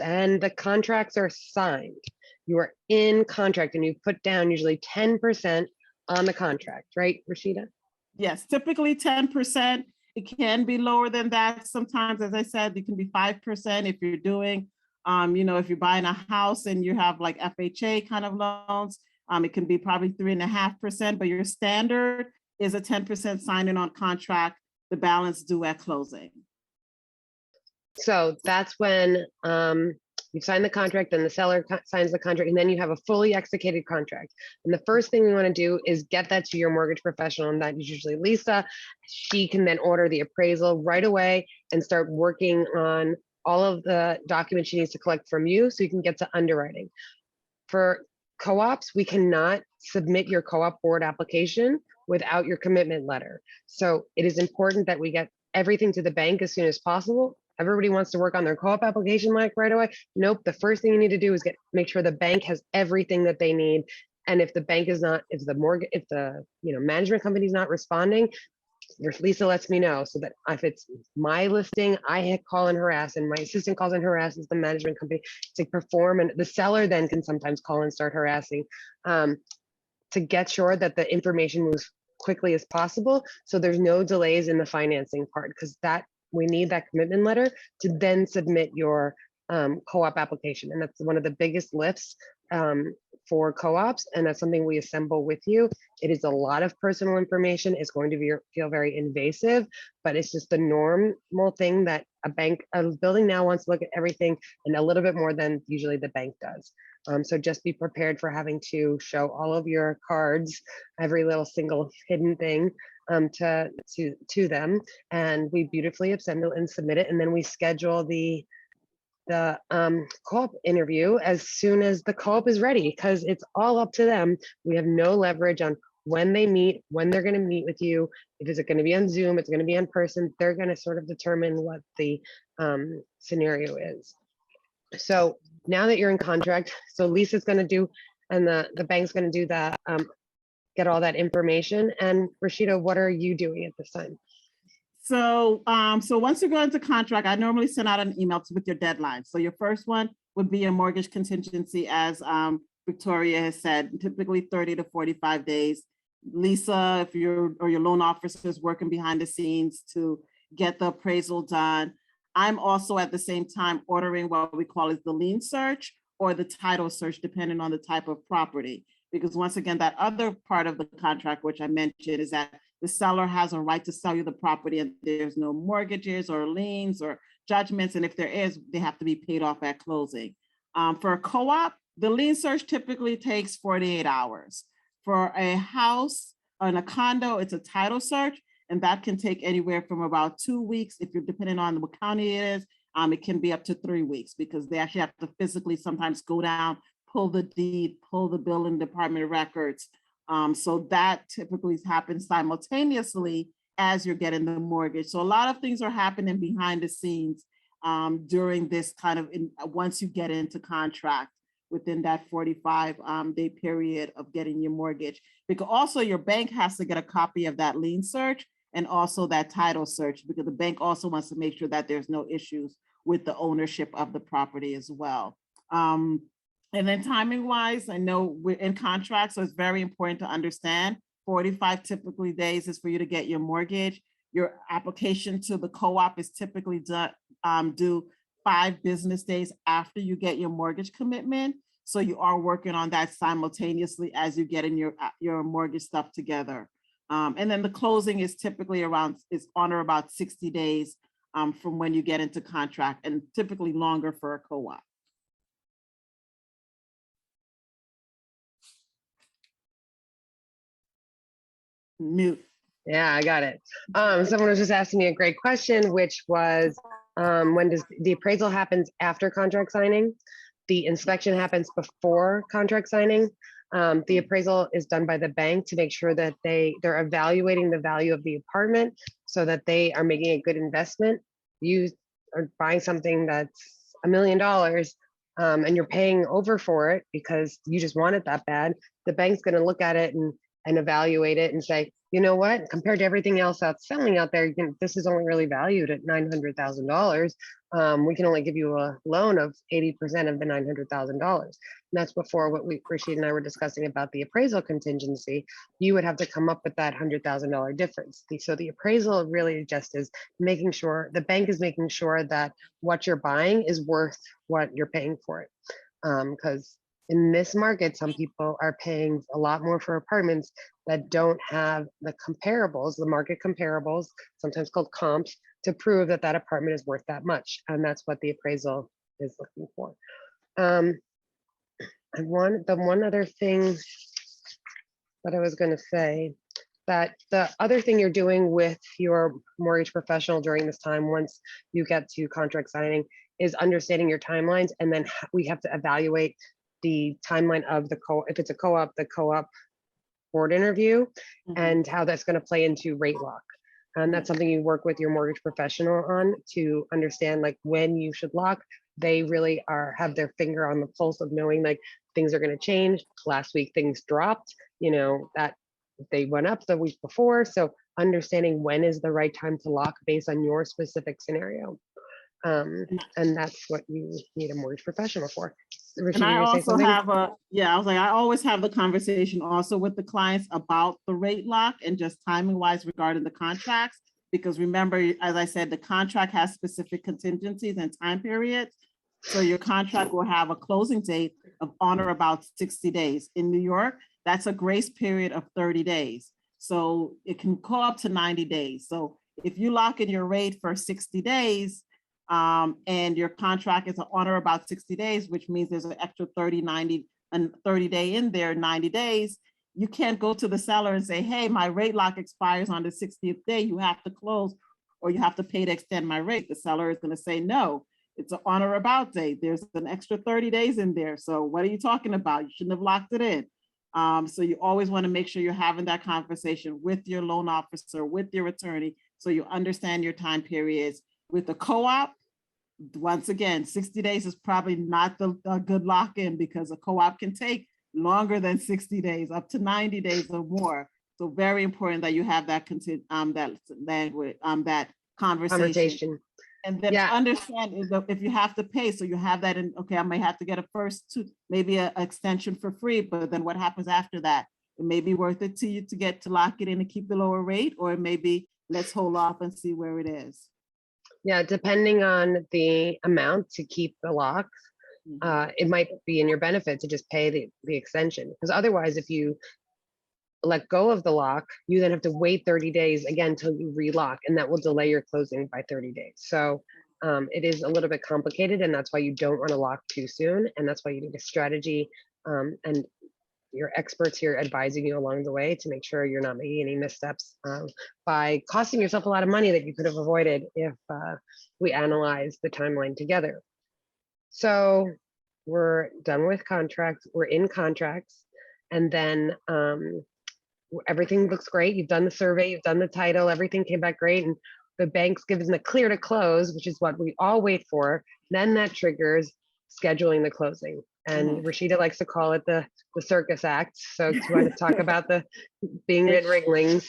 and the contracts are signed, you are in contract and you put down usually 10% on the contract, right, Rashida? Yes, typically 10%. It can be lower than that. Sometimes, as I said, it can be 5% if you're doing, if you're buying a house and you have like FHA kind of loans, it can be probably 3.5%, but your standard is a 10% signing on contract, the balance due at closing. So that's when You sign the contract, then the seller signs the contract, and then you have a fully executed contract. And the first thing we want to do is get that to your mortgage professional, and that is usually Lisa. She can then order the appraisal right away and start working on all of the documents she needs to collect from you so you can get to underwriting. For co-ops, we cannot submit your co-op board application without your commitment letter. So it is important that we get everything to the bank as soon as possible. Everybody wants to work on their co-op application like right away. Nope, the first thing you need to do is make sure the bank has everything that they need. And if the bank is not, if the management company is not responding, Lisa lets me know, so that if it's my listing, I call and harass, and my assistant calls and harasses the management company to perform, and the seller then can sometimes call and start harassing to get sure that the information moves quickly as possible, so there's no delays in the financing part, because we need that commitment letter to then submit your co-op application, and that's one of the biggest lifts for co-ops, and that's something we assemble with you. It is a lot of personal information. It's going to feel very invasive, but it's just the normal thing that a building now wants to look at everything and a little bit more than usually the bank does. So just be prepared for having to show all of your cards, every little single hidden thing to them, and we beautifully assemble and submit it, and then we schedule the co-op interview as soon as the co-op is ready, because it's all up to them. We have no leverage on when they meet, when they're going to meet with you. If it's going to be on Zoom, it's going to be in person. They're going to sort of determine what the scenario is. So now that you're in contract, so Lisa's going to do, and the bank's going to do that, get all that information. And Rashida, what are you doing at this time? So once you go into contract, I normally send out an email with your deadline. So your first one would be a mortgage contingency, as Victoria has said, typically 30 to 45 days. Lisa, if your loan officer is working behind the scenes to get the appraisal done. I'm also at the same time ordering what we call the lien search or the title search, depending on the type of property. Because once again, that other part of the contract, which I mentioned, is that the seller has a right to sell you the property and there's no mortgages or liens or judgments. And if there is, they have to be paid off at closing. For a co-op, the lien search typically takes 48 hours. For a house and a condo, it's a title search, and that can take anywhere from about 2 weeks. If you're depending on what county it is, it can be up to 3 weeks, because they actually have to physically sometimes go down, pull the deed, pull the building department of records. So that typically happens simultaneously as you're getting the mortgage. So a lot of things are happening behind the scenes during this kind of, once you get into contract within that 45-day period of getting your mortgage. Because also your bank has to get a copy of that lien search and also that title search, because the bank also wants to make sure that there's no issues with the ownership of the property as well. And then timing wise, I know we're in contract, so it's very important to understand 45 typically days is for you to get your mortgage. Your application to the co-op is typically due 5 business days after you get your mortgage commitment. So you are working on that simultaneously as you get in your mortgage stuff together. And then the closing is typically on or about 60 days from when you get into contract, and typically longer for a co-op. Mute. Yeah, I got it. Someone was just asking me a great question, which was, when does the appraisal happens after contract signing? The inspection happens before contract signing. The appraisal is done by the bank to make sure that they're evaluating the value of the apartment so that they are making a good investment. You are buying something that's $1 million and you're paying over for it because you just want it that bad. The bank's going to look at it and evaluate it and say, you know what, compared to everything else that's selling out there, this is only really valued at $900,000. We can only give you a loan of 80% of the $900,000. And that's before what Rashid and I were discussing about the appraisal contingency. You would have to come up with that $100,000 difference. So the appraisal really just is making sure, the bank is making sure that what you're buying is worth what you're paying for it. Because in this market, some people are paying a lot more for apartments that don't have the comparables, the market comparables, sometimes called comps, to prove that that apartment is worth that much. And that's what the appraisal is looking for. Um, the one other thing that I was going to say, that the other thing you're doing with your mortgage professional during this time, once you get to contract signing, is understanding your timelines. And then we have to evaluate the timeline of if it's a co-op, the co-op board interview, and how that's going to play into rate lock. And that's something you work with your mortgage professional on to understand, like, when you should lock. They really have their finger on the pulse of knowing, like, things are going to change. Last week things dropped, that they went up the week before. So understanding when is the right time to lock based on your specific scenario. And that's what you need a mortgage professional for. And Rashida, I you gonna say also something? have I was like, I always have the conversation also with the clients about the rate lock and just timing wise regarding the contracts. Because remember, as I said, the contract has specific contingencies and time periods. So your contract will have a closing date of on or about 60 days. In New York, that's a grace period of 30 days. So it can go up to 90 days. So if you lock in your rate for 60 days, and your contract is on or about 60 days, which means there's an extra 30, 90, and 30 day in there, 90 days, you can't go to the seller and say, hey, my rate lock expires on the 60th day, you have to close or you have to pay to extend my rate. The seller is going to say, no, it's an on or about date. There's an extra 30 days in there. So what are you talking about? You shouldn't have locked it in. So you always want to make sure you're having that conversation with your loan officer, with your attorney, so you understand your time periods. With the co-op, once again, 60 days is probably not a good lock-in, because a co-op can take longer than 60 days, up to 90 days or more. So very important that you have that that language, that conversation. And then to understand is that if you have to pay, so you have that in, okay, I may have to get a first two, maybe an extension for free, but then what happens after that? It may be worth it to you to get to lock it in and keep the lower rate, or it may be, let's hold off and see where it is. Yeah, depending on the amount to keep the locks, it might be in your benefit to just pay the extension. Because otherwise, if you let go of the lock, you then have to wait 30 days again till you relock, and that will delay your closing by 30 days. So it is a little bit complicated, and that's why you don't want to lock too soon. And that's why you need a strategy, and your experts here advising you along the way to make sure you're not making any missteps by costing yourself a lot of money that you could have avoided if we analyze the timeline together. So we're done with contracts, we're in contracts, and then everything looks great. You've done the survey, you've done the title, everything came back great, and the bank's given the clear to close, which is what we all wait for. Then that triggers scheduling the closing. And Rashida likes to call it the circus act. So do you want to talk about the being in ringlings?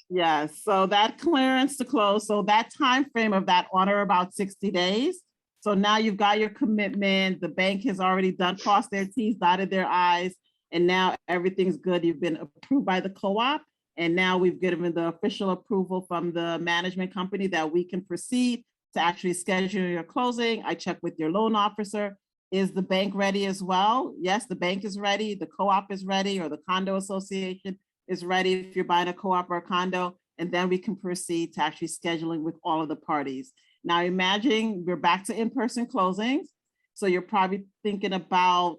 Yes, so that clearance to close, so that time frame of that on or about 60 days. So now you've got your commitment. The bank has already crossed their T's, dotted their I's, and now everything's good. You've been approved by the co-op, and now we've given the official approval from the management company that we can proceed to actually schedule your closing. I check with your loan officer. Is the bank ready as well? Yes, the bank is ready. The co-op is ready, or the condo association is ready if you're buying a co-op or a condo. And then we can proceed to actually scheduling with all of the parties. Now imagine we're back to in-person closings. So you're probably thinking about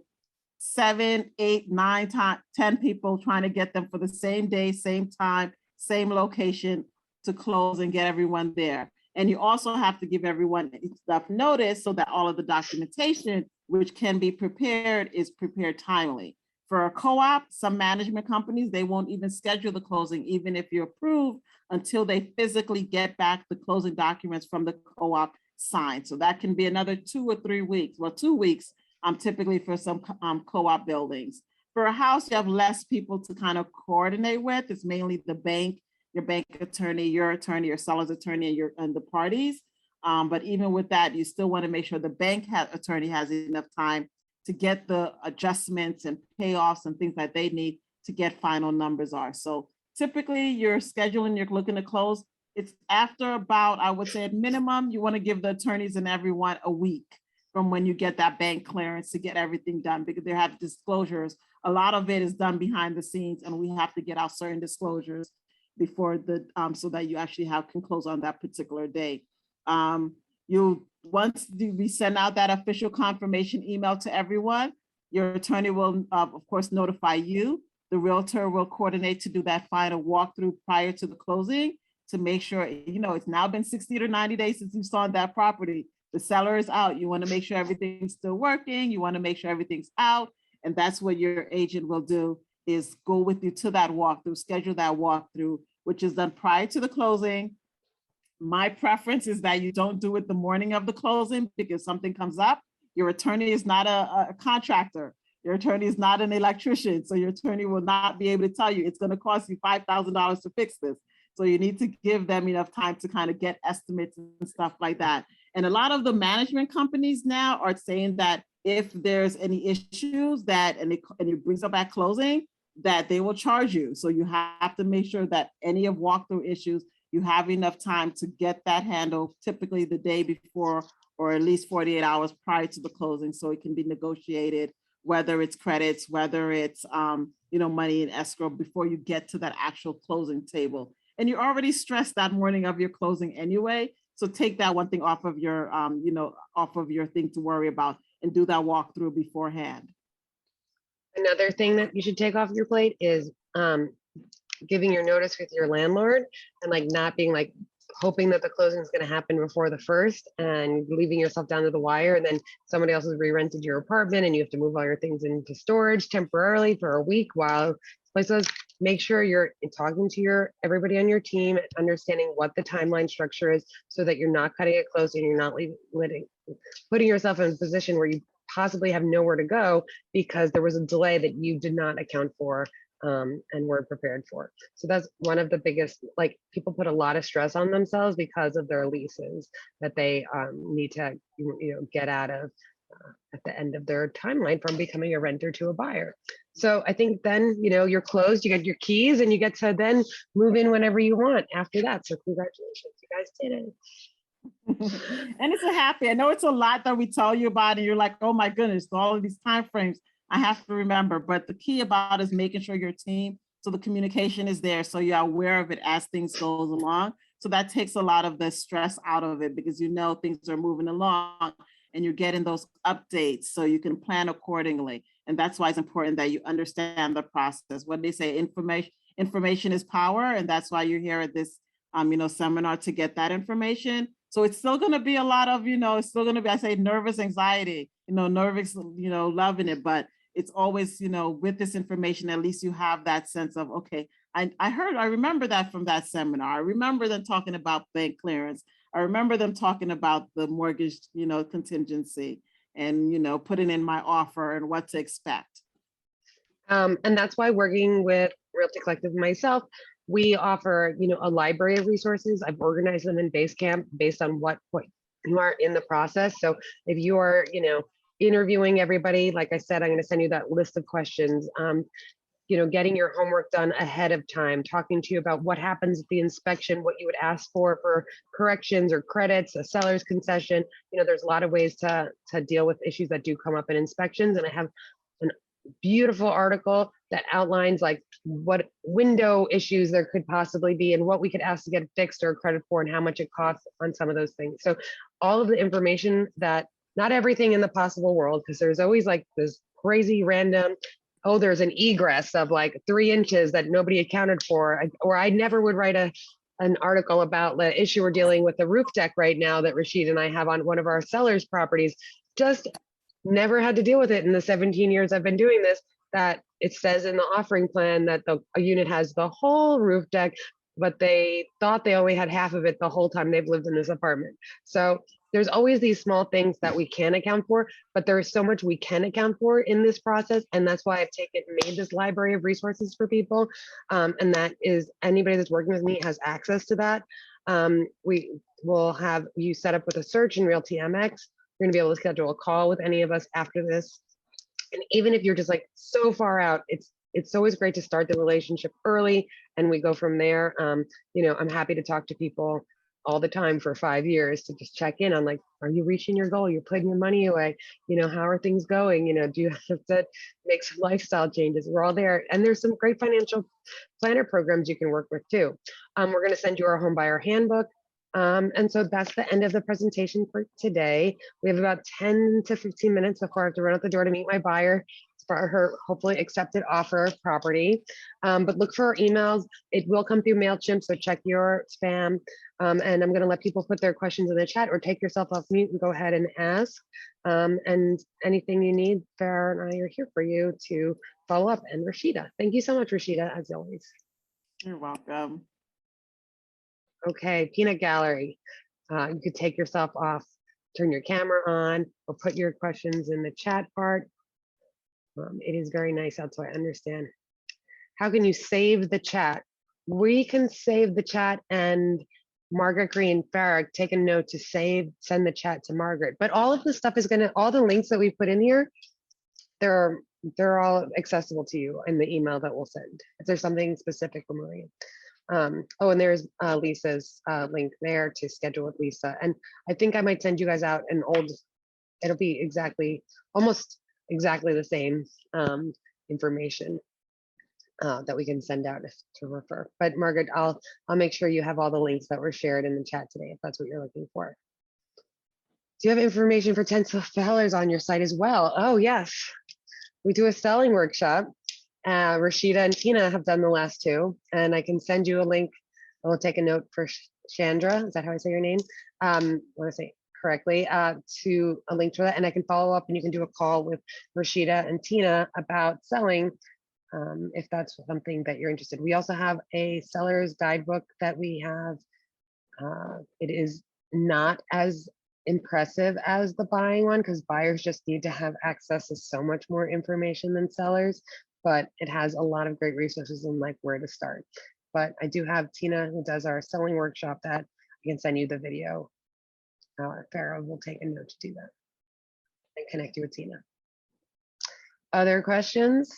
7, 8, 9, 10 people, trying to get them for the same day, same time, same location to close and get everyone there. And you also have to give everyone enough notice so that all of the documentation, which can be prepared, is prepared timely. For a co-op, some management companies, they won't even schedule the closing, even if you're approved, until they physically get back the closing documents from the co-op signed. So that can be another 2 or 3 weeks. Well, 2 weeks, typically for some co-op buildings. For a house, you have less people to kind of coordinate with. It's mainly the bank, your bank attorney, your seller's attorney, and the parties. But even with that, you still want to make sure the bank attorney has enough time to get the adjustments and payoffs and things that they need to get final numbers are. So typically you're scheduling, you're looking to close. It's after about, I would say at minimum, you want to give the attorneys and everyone a week from when you get that bank clearance to get everything done, because they have disclosures. A lot of it is done behind the scenes, and we have to get out certain disclosures before the, so that you actually can close on that particular day. You'll once we send out that official confirmation email to everyone, your attorney will, of course, notify you. The realtor will coordinate to do that final walkthrough prior to the closing to make sure, it's now been 60 to 90 days since you saw that property. The seller is out. You want to make sure everything's still working. You want to make sure everything's out. And that's what your agent will do, is go with you to that walkthrough, schedule that walkthrough, which is done prior to the closing. My preference is that you don't do it the morning of the closing, because something comes up. Your attorney is not a contractor. Your attorney is not an electrician. So your attorney will not be able to tell you it's going to cost you $5,000 to fix this. So you need to give them enough time to kind of get estimates and stuff like that. And a lot of the management companies now are saying that if there's any issues and it brings up at closing, that they will charge you. So you have to make sure that any of walkthrough issues, you have enough time to get that handled, typically the day before or at least 48 hours prior to the closing, so it can be negotiated, whether it's credits, whether it's money in escrow, before you get to that actual closing table. And you're already stressed that morning of your closing anyway. So take that one thing off of your thing to worry about, and do that walkthrough beforehand. Another thing that you should take off your plate is giving your notice with your landlord, and like not being like hoping that the closing is going to happen before the first and leaving yourself down to the wire, and then somebody else has re-rented your apartment and you have to move all your things into storage temporarily for a week while places. Make sure you're talking to everybody on your team, understanding what the timeline structure is, so that you're not cutting it close and you're not putting yourself in a position where you possibly have nowhere to go because there was a delay that you did not account for and weren't prepared for. So that's one of the biggest, like, people put a lot of stress on themselves because of their leases that they need to get out of at the end of their timeline from becoming a renter to a buyer. So I think then, you're closed, you get your keys, and you get to then move in whenever you want after that. So congratulations, you guys did it. And it's I know it's a lot that we tell you about, and you're like, oh my goodness, all of these time frames I have to remember. But the key about is making sure your team, so the communication is there, so you're aware of it as things goes along. So that takes a lot of the stress out of it, because things are moving along and you're getting those updates so you can plan accordingly. And that's why it's important that you understand the process. What they say, information is power, and that's why you're here at this seminar, to get that information. So it's still going to be a lot of, it's still going to be, I say, nervous anxiety, nervous, loving it. But it's always, with this information, at least you have that sense of, okay, I remember that from that seminar. I remember them talking about bank clearance. I remember them talking about the mortgage, contingency, and, putting in my offer and what to expect. And that's why, working with Realty Collective myself, we offer, a library of resources. I've organized them in Basecamp based on what you are in the process. So if you are, interviewing everybody, like I said, I'm going to send you that list of questions. Getting your homework done ahead of time, talking to you about what happens at the inspection, what you would ask for corrections or credits, a seller's concession. There's a lot of ways to deal with issues that do come up in inspections. And I have an beautiful article that outlines like what window issues there could possibly be and what we could ask to get fixed or credit for and how much it costs on some of those things. So all of the information, that not everything in the possible world, because there's always like this crazy random, oh, there's an egress of like 3 inches that nobody accounted for, or I never would write an article about the issue we're dealing with the roof deck right now that Rashid and I have on one of our sellers' properties. Just never had to deal with it in the 17 years I've been doing this, that it says in the offering plan that a unit has the whole roof deck, but they thought they only had half of it the whole time they've lived in this apartment. So there's always these small things that we can account for, but there is so much we can account for in this process. And that's why I've made this library of resources for people. And that is, anybody that's working with me has access to that. We will have you set up with a search in Realty MX. You're gonna be able to schedule a call with any of us after this. And even if you're just like so far out, it's always great to start the relationship early and we go from there. I'm happy to talk to people all the time for 5 years to just check in on, like, are you reaching your goal? You're putting your money away. How are things going? Do you have to make some lifestyle changes? We're all there. And there's some great financial planner programs you can work with too. We're going to send you our home buyer handbook. And so that's the end of the presentation for today. We have about 10 to 15 minutes before I have to run out the door to meet my buyer for her hopefully accepted offer of property. But look for our emails. It will come through MailChimp, so check your spam. And I'm going to let people put their questions in the chat or take yourself off mute and go ahead and ask. And anything you need, Farah and I are here for you to follow up. And Rashida, thank you so much, Rashida, as always. You're welcome. Okay, Peanut Gallery. You could take yourself off, turn your camera on, or put your questions in the chat part. It is very nice out, so I understand. How can you save the chat? We can save the chat, and Margaret Green, Farah, take a note to send the chat to Margaret. But all of the stuff is all the links that we put in here, they're all accessible to you in the email that we'll send. If there's something specific for Maria. Oh, and there's Lisa's link there to schedule with Lisa. And I think I might send you guys out an old, it'll be almost exactly the same information that we can send out to refer. But Margaret, I'll make sure you have all the links that were shared in the chat today, if that's what you're looking for. Do you have information for 10 sellers on your site as well? Oh, yes. We do a selling workshop. Rashida and Tina have done the last two, and I can send you a link. I will take a note for Chandra. Is that how I say your name? I want to say correctly, to a link to that, and I can follow up and you can do a call with Rashida and Tina about selling if that's something that you're interested in. We also have a seller's guidebook that we have. It is not as impressive as the buying one because buyers just need to have access to so much more information than sellers, but it has a lot of great resources and like where to start. But I do have Tina who does our selling workshop that I can send you the video. Farah will take a note to do that and connect you with Tina. Other questions?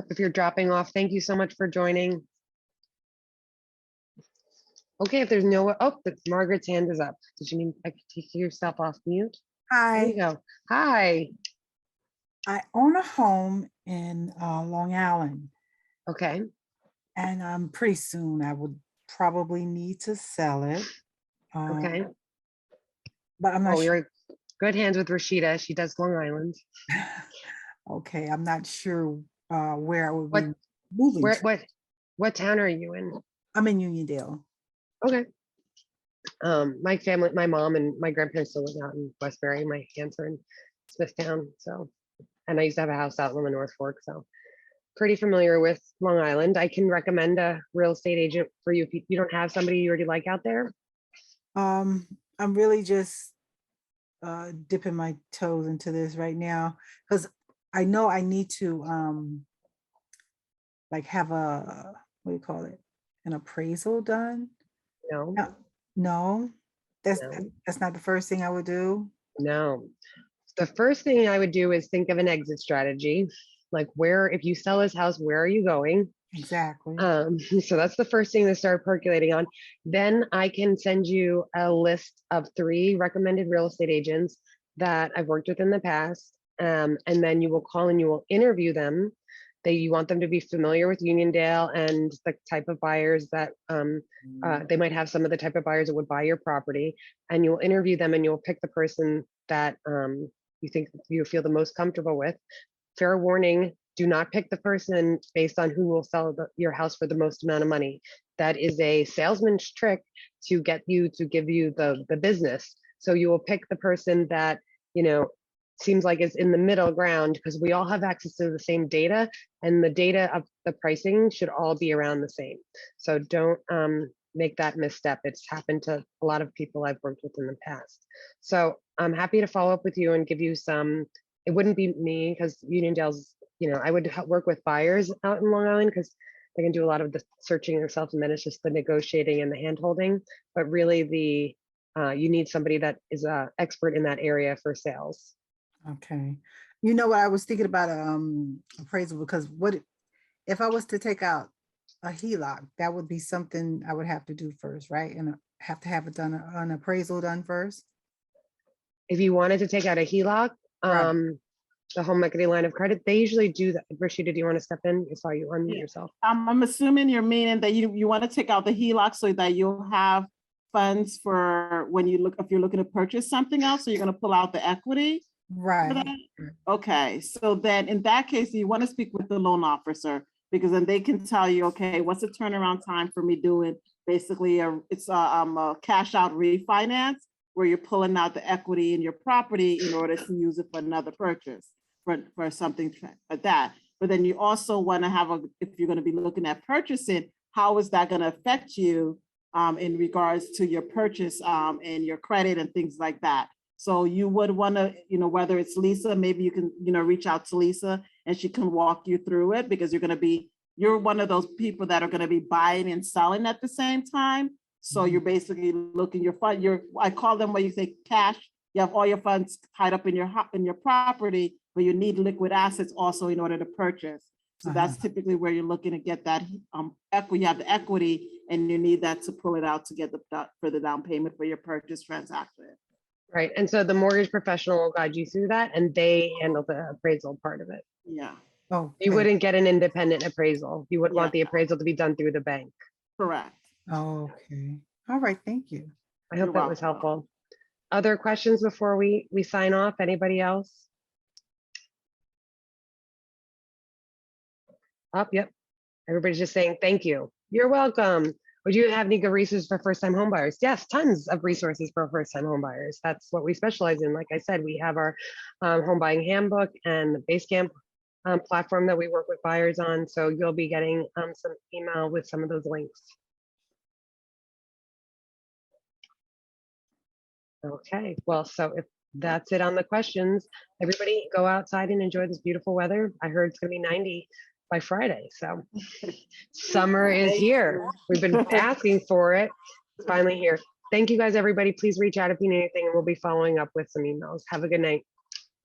If you're dropping off, thank you so much for joining. Okay, if there's no, oh, Margaret's hand is up. Did you mean I could take yourself off mute? There you Hi, go. Hi. I own a home in Long Island, Okay. and pretty soon I would probably need to sell it. Okay. But I'm not Oh, sure. you're in good hands with Rashida. She does Long Island. Okay, I'm not sure where I would What? be moving Where? to. What town are you in? I'm in Uniondale. Okay. My family, my mom and my grandparents still live out in Westbury. My aunts are in Smithtown. So, and I used to have a house out in the North Fork. So, pretty familiar with Long Island. I can recommend a real estate agent for you if you don't have somebody you already like out there. I'm really just dipping my toes into this right now because I know I need to like have a, what do you call it, an appraisal done. No, No, that's no, that's not the first thing I would do. no. The first thing I would do is think of an exit strategy. Like where, if you sell this house, where are you going? Exactly. So that's the first thing to start percolating on. Then I can send you a list of 3 recommended real estate agents that I've worked with in the past. And then you will call and you will interview them. You want them to be familiar with Uniondale and the type of buyers that they might have some of the type of buyers that would buy your property. And you'll interview them and you'll pick the person that you think you feel the most comfortable with. Fair warning, do not pick the person based on who will sell your house for the most amount of money. That is a salesman's trick to get you to give you the business. So you will pick the person that, you know, seems like is in the middle ground because we all have access to the same data and the data of the pricing should all be around the same. So don't make that misstep. It's happened to a lot of people I've worked with in the past. So I'm happy to follow up with you and give you some. It wouldn't be me because Uniondale's, you know, I would work with buyers out in Long Island because they can do a lot of the searching themselves and then it's just the negotiating and the hand holding. But really you need somebody that is an expert in that area for sales. Okay. You know what, I was thinking about appraisal because what if I was to take out a HELOC, that would be something I would have to do first, right? And have to have it done, an appraisal done first. If you wanted to take out a HELOC, Right. the home equity line of credit. They usually do that. Rashida, do you want to step in? I saw you unmute Yeah. yourself. I'm assuming you're meaning that you want to take out the HELOC so that you'll have funds for when you look, if you're looking to purchase something else, so you're going to pull out the equity for Right. that? Okay, so then in that case, you want to speak with the loan officer, because then they can tell you, okay, what's the turnaround time for me doing basically a cash out refinance where you're pulling out the equity in your property in order to use it for another purchase for something like that. But then you also want to have if you're going to be looking at purchasing, how is that going to affect you in regards to your purchase and your credit and things like that? So you would want to, whether it's Lisa, maybe you can, reach out to Lisa and she can walk you through it, because you're one of those people that are going to be buying and selling at the same time. So you're basically looking your fund, I call them, where you say cash, you have all your funds tied up in your property, but you need liquid assets also in order to purchase. So that's typically where you're looking to get that equity. You have the equity and you need that to pull it out to get for the down payment for your purchase transaction. Right. And so the mortgage professional will guide you through that, and they handle the appraisal part of it. Yeah, Oh, You wouldn't get an independent appraisal. You would want the Yeah. appraisal to be done through the bank. correct. okay. All right, thank you. I hope You're that was welcome. helpful. Other questions before we sign off? Anybody else? Up, yep. Everybody's just saying thank you. You're welcome. Would you have any good resources for first-time homebuyers? Yes, tons of resources for first-time homebuyers. That's what we specialize in. Like I said, we have our home buying handbook and the Basecamp platform that we work with buyers on. So you'll be getting some email with some of those links. Okay, well, so if that's it on the questions, everybody go outside and enjoy this beautiful weather. I heard it's gonna be 90 by Friday, so summer is Thank here. you. We've been asking for it. It's finally here. Thank you guys, everybody. Please reach out if you need anything, and we'll be following up with some emails. Have a good night.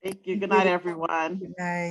Thank you. Good night, everyone. Good night.